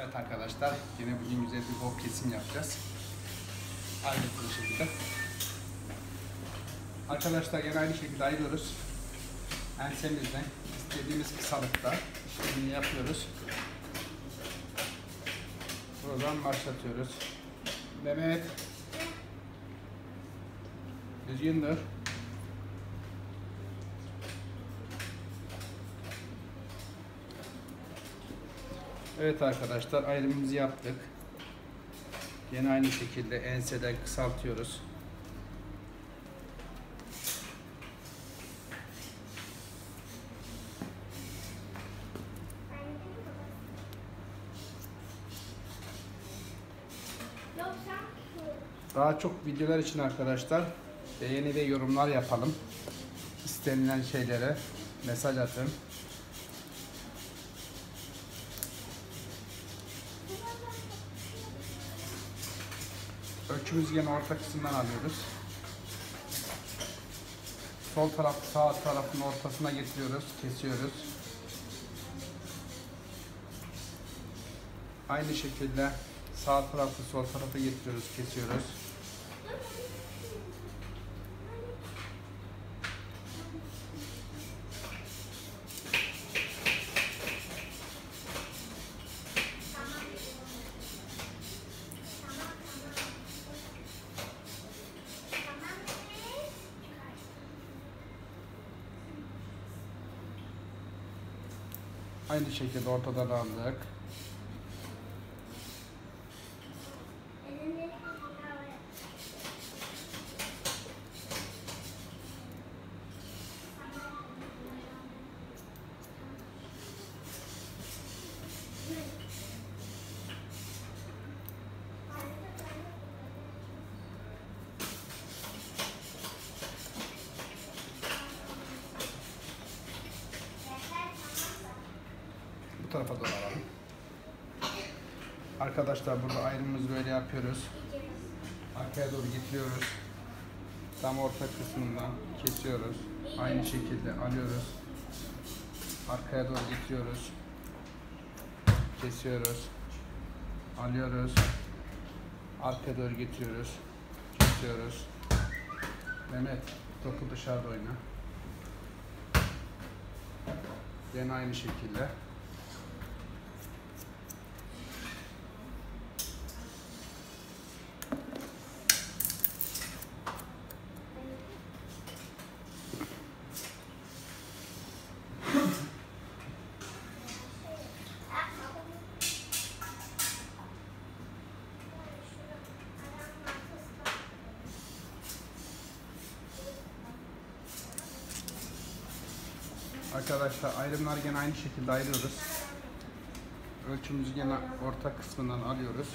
Evet arkadaşlar, yine bugün güzel bir bob kesim yapacağız. Aynı şekilde. Arkadaşlar yine aynı şekilde ayırıyoruz. Ensemizden istediğimiz kısalıkta işlemini yapıyoruz. Buradan başlatıyoruz. Mehmet, düzgündür. Evet arkadaşlar, ayrımımızı yaptık. Yine aynı şekilde enseden kısaltıyoruz. Daha çok videolar için arkadaşlar beğeni ve yorumlar yapalım. İstenilen şeylere mesaj atın. Ölçümüzü yine orta kısımdan alıyoruz. Sol taraf sağ tarafın ortasına getiriyoruz, kesiyoruz. Aynı şekilde sağ tarafı sol tarafa getiriyoruz, kesiyoruz. Aynı şekilde ortadan aldık. Bu tarafa doğru alalım. Arkadaşlar burada ayrımımızı böyle yapıyoruz. Arkaya doğru getiriyoruz. Tam orta kısmından kesiyoruz. Aynı şekilde alıyoruz. Arkaya doğru getiriyoruz. Kesiyoruz. Alıyoruz. Arkaya doğru getiriyoruz. Kesiyoruz. Mehmet, topu dışarıda oyna. Yine aynı şekilde. Arkadaşlar ayrımları gene aynı şekilde ayırıyoruz. Ölçümüzü gene orta kısmından alıyoruz.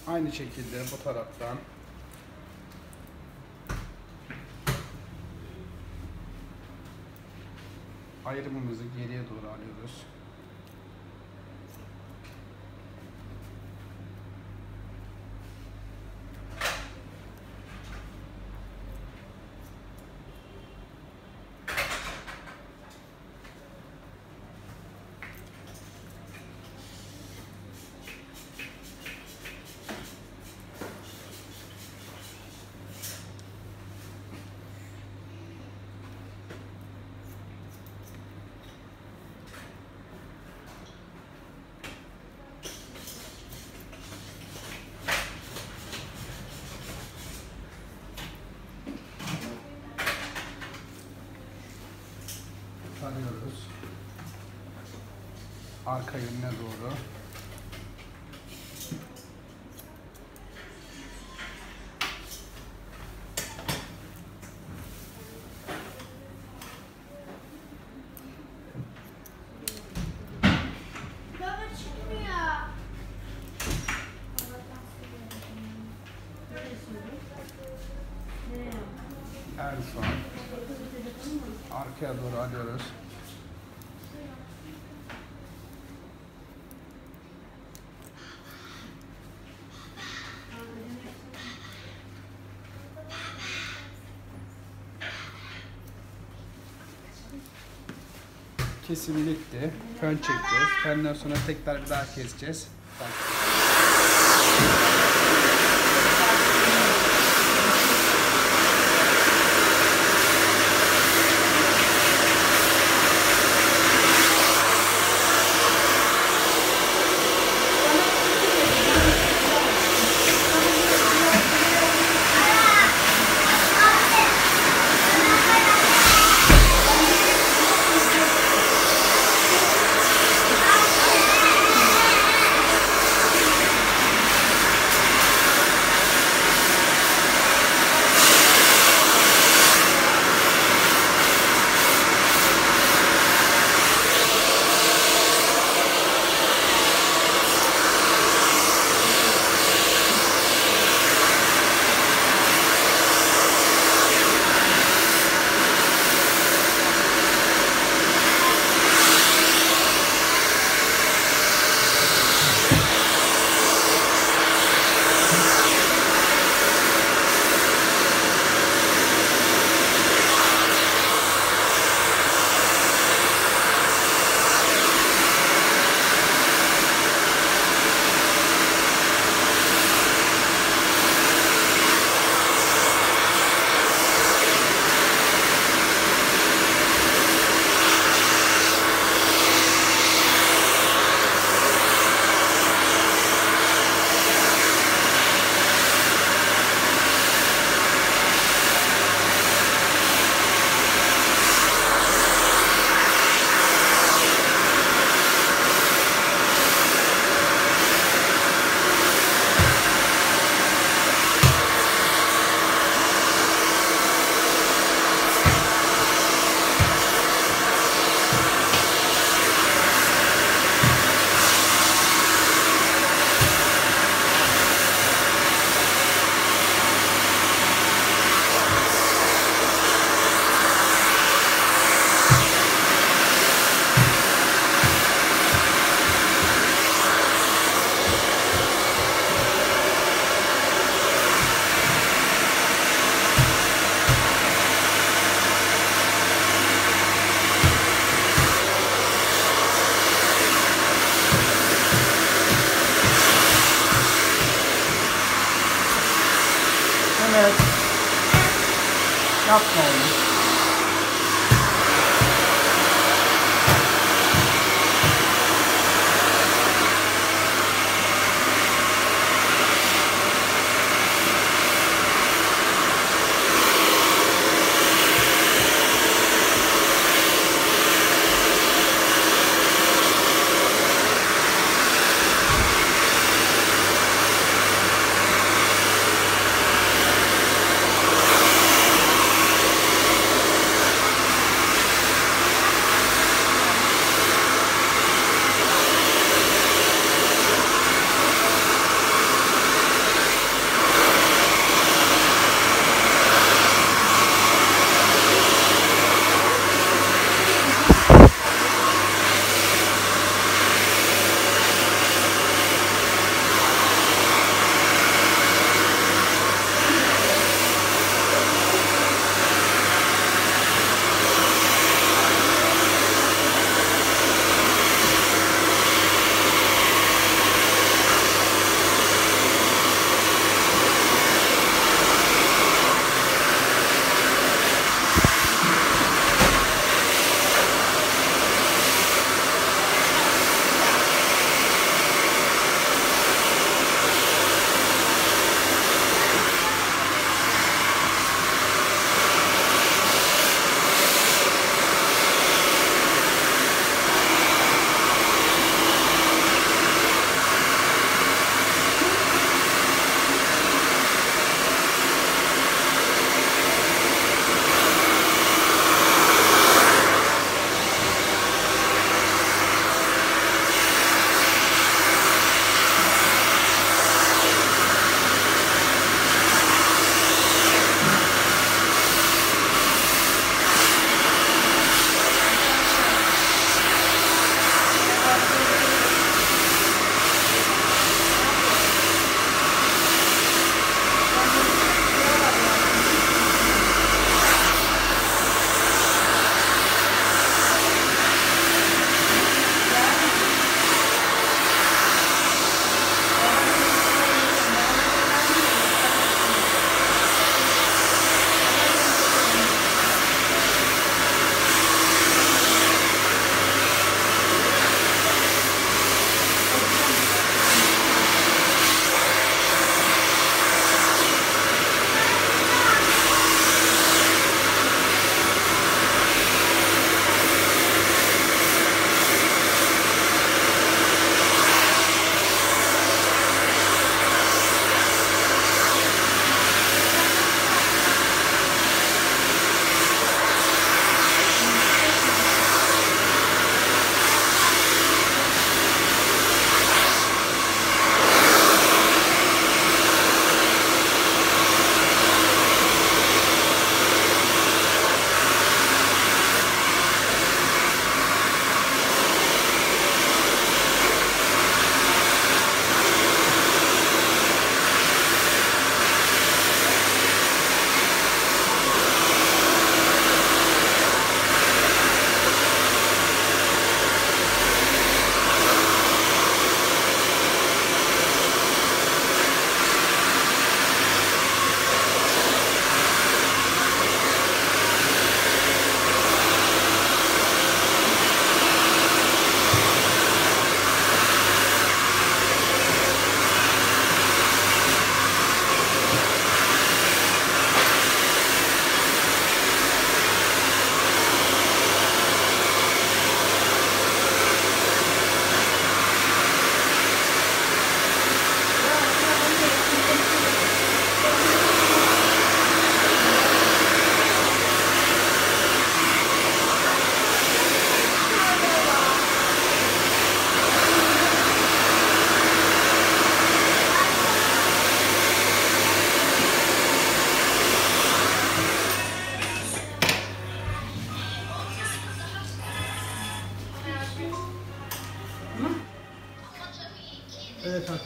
Aynı şekilde bu taraftan ayrımımızı geriye doğru alıyoruz. Sarıyoruz. Arka yönüne doğru. Baba çıkmıyor. Ersoğan. Arkaya doğru alıyoruz. Kesim bitti. Fön çekeceğiz. Fönden sonra tekrar bir daha keseceğiz. Evet. Yapma onu.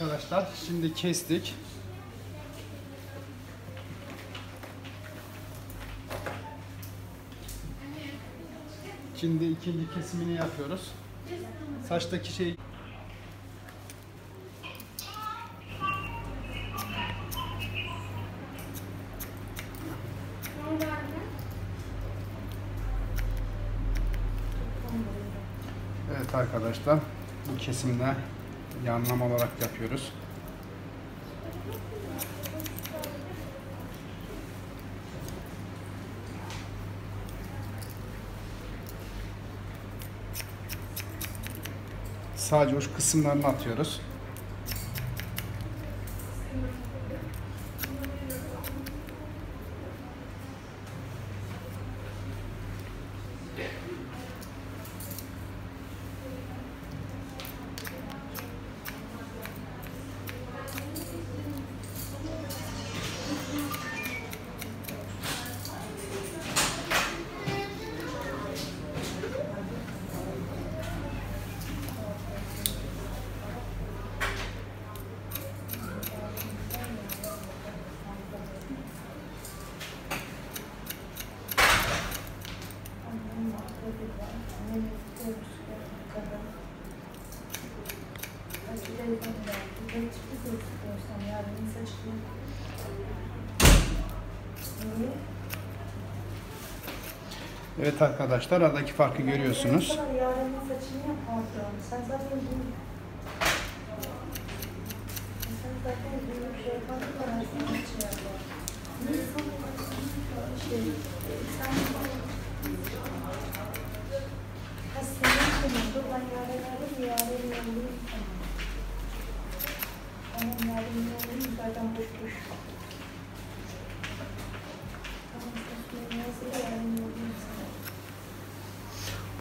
arkadaşlar, şimdi kestik. Şimdi ikinci kesimini yapıyoruz. Saçtaki şey evet arkadaşlar, bu kesimde yanlama olarak yapıyoruz. Sadece uç kısımlarını atıyoruz. Evet arkadaşlar, aradaki farkı görüyorsunuz.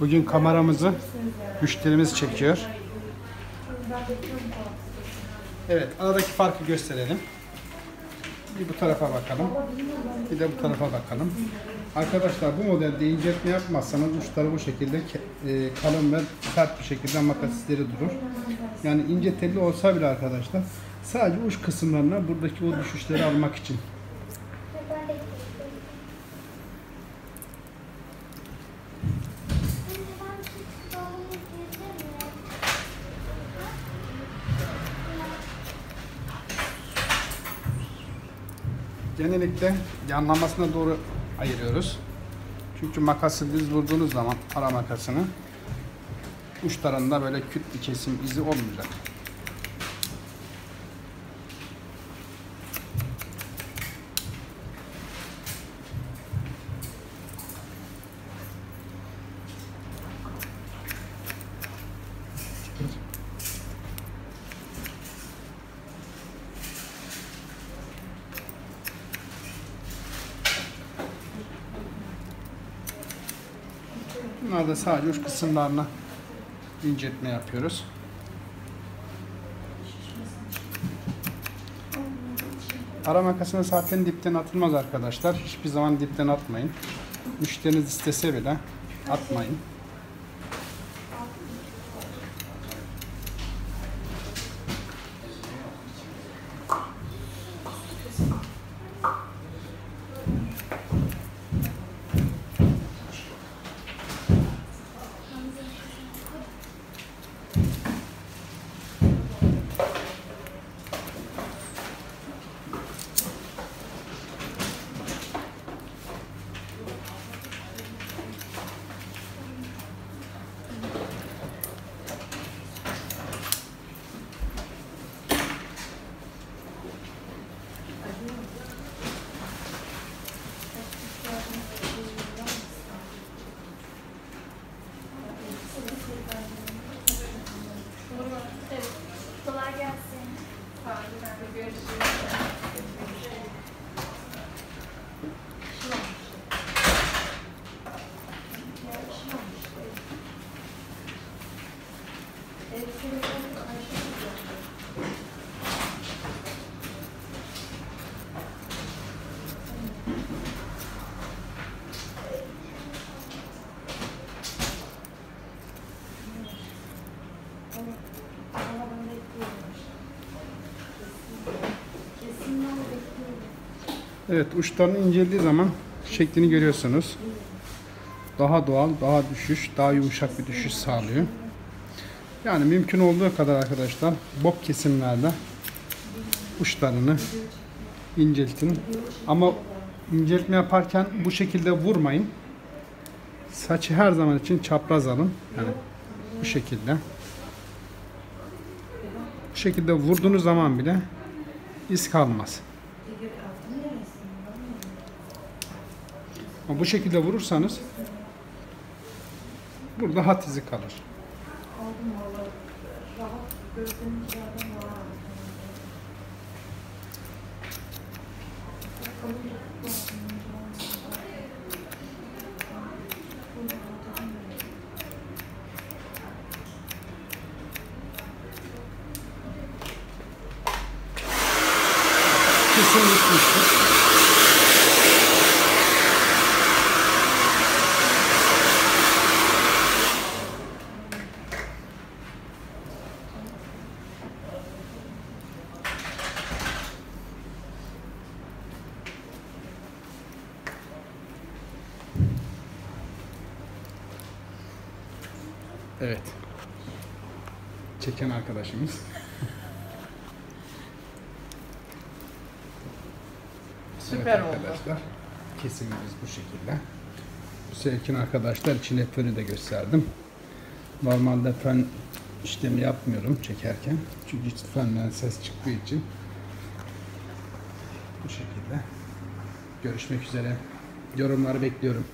Bugün kameramızı müşterimiz çekiyor. Evet, aradaki farkı gösterelim. Bir bu tarafa bakalım. Bir de bu tarafa bakalım. Arkadaşlar, bu modelde inceltme yapmazsanız uçları bu şekilde kalın ve sert bir şekilde makas izleri durur. Yani ince telli olsa bile arkadaşlar, sadece uç kısımlarına buradaki o düşüşleri almak için. Genellikle yanlamasına doğru ayırıyoruz. Çünkü makası düz vurduğunuz zaman ara makasını, uçlarında böyle küt bir kesim izi olmayacak. Bunlar da sadece uç kısımlarına inceltme yapıyoruz. Ara makasına zaten dipten atılmaz arkadaşlar. Hiçbir zaman dipten atmayın. Müşteriniz istese bile atmayın. Evet, uçların inceldiği zaman şeklini görüyorsunuz. Daha doğal, daha düşüş, daha yumuşak bir düşüş sağlıyor. Yani mümkün olduğu kadar arkadaşlar bob kesimlerde uçlarını inceltin. Ama inceltme yaparken bu şekilde vurmayın. Saçı her zaman için çapraz alın. Yani bu şekilde. Bu şekilde vurduğunuz zaman bile iz kalmaz. Ama bu şekilde vurursanız burada hat izi kalır. Kesin bitmiştir. Evet. Çeken arkadaşımız. Süper evet oldu. arkadaşlar. Kesimimiz bu şekilde. Bu sevkin arkadaşlar için fönü de gösterdim. Normalde fön işlemi yapmıyorum çekerken. Çünkü fönden ses çıktığı için. Bu şekilde. Görüşmek üzere. Yorumları bekliyorum.